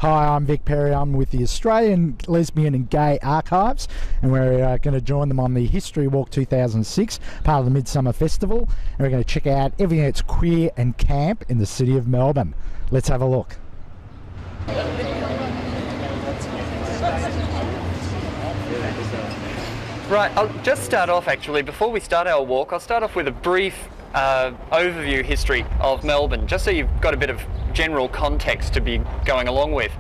Hi, I'm Perri. I'm with the Australian Lesbian and Gay Archives, and we're going to join them on the History Walk 2006, part of the Midsummer Festival, and we're going to check out everything that's queer and camp in the city of Melbourne. Let's have a look. Right, I'll just start off actually, before we start our walk, I'll start off with a brief overview history of Melbourne, just so you've got a bit of general context to be going along with.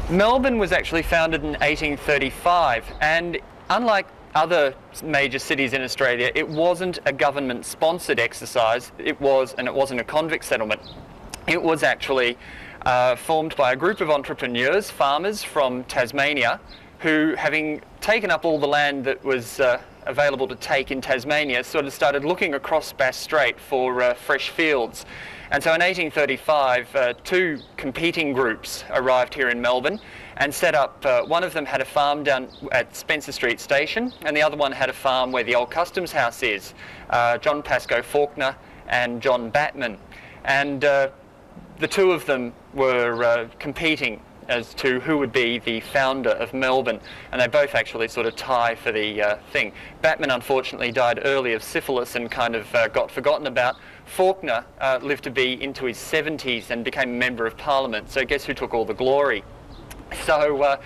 Melbourne was actually founded in 1835, and unlike other major cities in Australia, it wasn't a government-sponsored exercise. It wasn't a convict settlement. It was actually formed by a group of entrepreneurs, farmers from Tasmania, who, having taken up all the land that was available to take in Tasmania, sort of started looking across Bass Strait for fresh fields. And so in 1835, two competing groups arrived here in Melbourne and set up, one of them had a farm down at Spencer Street Station, and the other one had a farm where the old Customs House is, John Pascoe Faulkner and John Batman. And the two of them were competing as to who would be the founder of Melbourne, and they both actually sort of tie for the thing. Batman unfortunately died early of syphilis and kind of got forgotten about. Faulkner lived to be into his 70s and became a Member of Parliament, so guess who took all the glory? So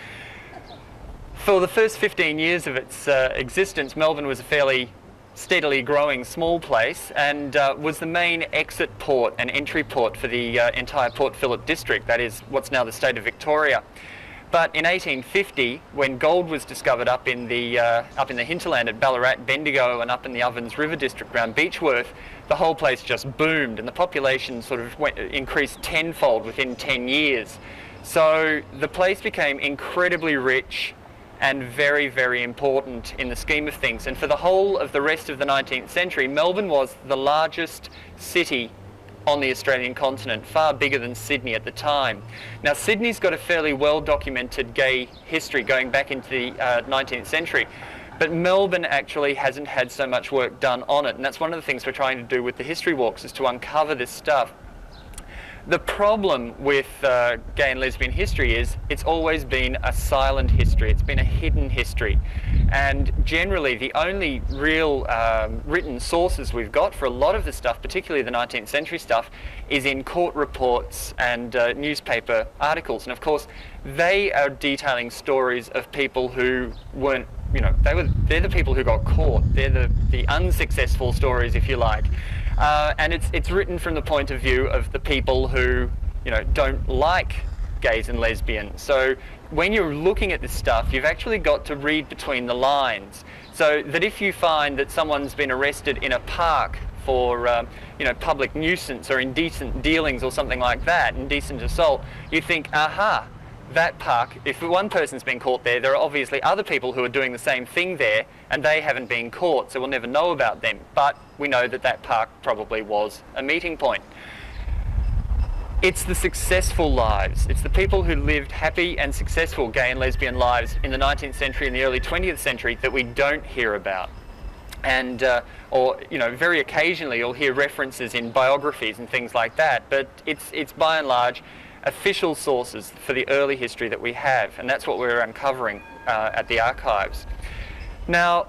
for the first 15 years of its existence, Melbourne was a fairly steadily growing small place, and was the main exit port and entry port for the entire Port Phillip district, that is what's now the state of Victoria. But in 1850, when gold was discovered up in the hinterland at Ballarat, Bendigo, and up in the Ovens River district around Beechworth, the whole place just boomed, and the population sort of increased tenfold within 10 years. So the place became incredibly rich and very, very important in the scheme of things. And for the whole of the rest of the 19th century, Melbourne was the largest city on the Australian continent, far bigger than Sydney at the time. Now, Sydney's got a fairly well-documented gay history going back into the 19th century, but Melbourne actually hasn't had so much work done on it, and that's one of the things we're trying to do with the history walks, is to uncover this stuff. The problem with gay and lesbian history is it's always been a silent history. It's been a hidden history. And generally, the only real written sources we've got for a lot of the stuff, particularly the 19th century stuff, is in court reports and newspaper articles. And of course, they are detailing stories of people who weren't, you know, they're the people who got caught. They're the unsuccessful stories, if you like. And it's written from the point of view of the people who, you know, don't like gays and lesbians. So when you're looking at this stuff, you've actually got to read between the lines. So that if you find that someone's been arrested in a park for, you know, public nuisance or indecent dealings or something like that, indecent assault, you think, aha, that park, if one person's been caught there, there are obviously other people who are doing the same thing there, and they haven't been caught, so we'll never know about them. But we know that that park probably was a meeting point. It's the successful lives. It's the people who lived happy and successful gay and lesbian lives in the 19th century and the early 20th century that we don't hear about. And, or, you know, very occasionally you'll hear references in biographies and things like that, but it's by and large official sources for the early history that we have, and that's what we're uncovering at the archives. Now,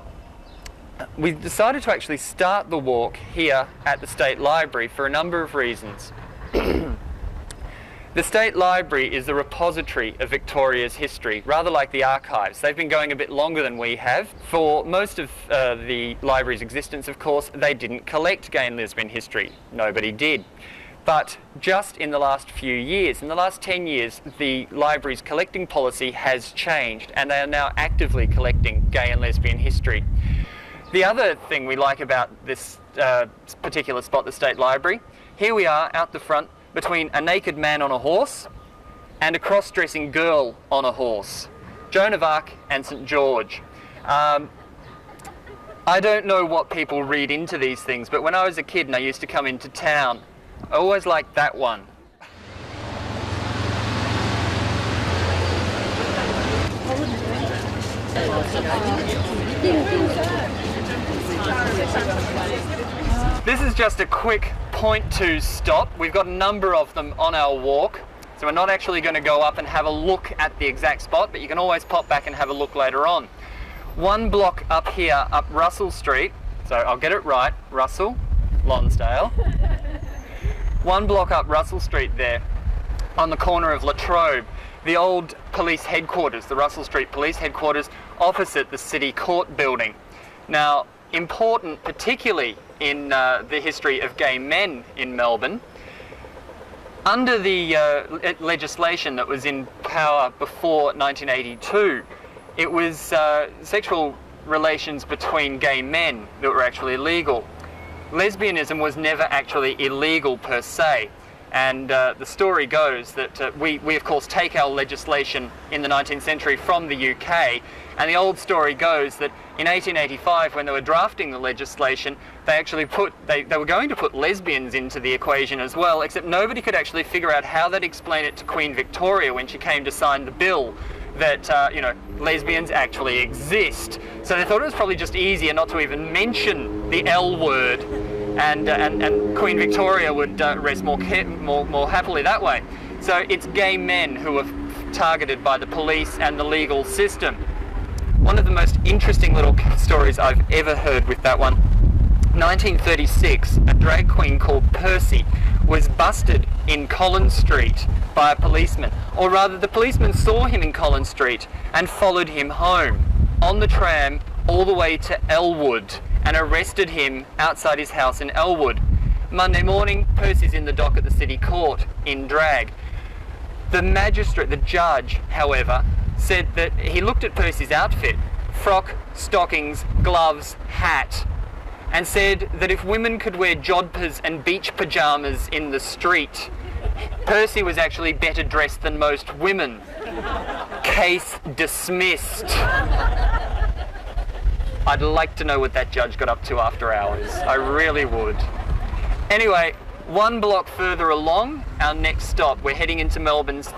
we decided to actually start the walk here at the State Library for a number of reasons. The State Library is the repository of Victoria's history, rather like the archives. They've been going a bit longer than we have. For most of the library's existence, of course, they didn't collect gay and lesbian history. Nobody did. But just in the last few years, in the last 10 years, the library's collecting policy has changed, and they are now actively collecting gay and lesbian history. The other thing we like about this particular spot, the State Library, here we are out the front between a naked man on a horse and a cross-dressing girl on a horse, Joan of Arc and St. George. I don't know what people read into these things, but when I was a kid and I used to come into town, I always liked that one. This is just a quick point to stop. We've got a number of them on our walk, so we're not actually going to go up and have a look at the exact spot, but you can always pop back and have a look later on. One block up here, up Russell Street, so I'll get it right, Russell, Lonsdale. One block up Russell Street there, on the corner of Latrobe, the old police headquarters, the Russell Street Police Headquarters, opposite the City Court building. Now, important particularly in the history of gay men in Melbourne, under the legislation that was in power before 1982, it was sexual relations between gay men that were actually illegal. Lesbianism was never actually illegal per se, and the story goes that we of course take our legislation in the 19th century from the UK, and the old story goes that in 1885, when they were drafting the legislation, they actually they were going to put lesbians into the equation as well, except nobody could actually figure out how they'd explain it to Queen Victoria when she came to sign the bill, that you know, lesbians actually exist. So they thought it was probably just easier not to even mention the L word, and Queen Victoria would rest more happily that way. So it's gay men who are targeted by the police and the legal system. One of the most interesting little stories I've ever heard with that one. 1936, a drag queen called Perri was busted in Collins Street by a policeman, or rather the policeman saw him in Collins Street and followed him home on the tram all the way to Elwood and arrested him outside his house in Elwood. Monday morning, Percy's in the dock at the City Court in drag. The magistrate, the judge, however, said that he looked at Percy's outfit, frock, stockings, gloves, hat, and said that if women could wear jodhpurs and beach pyjamas in the street, Percy was actually better dressed than most women. Case dismissed. I'd like to know what that judge got up to after hours. I really would. Anyway, one block further along, our next stop, we're heading into Melbourne's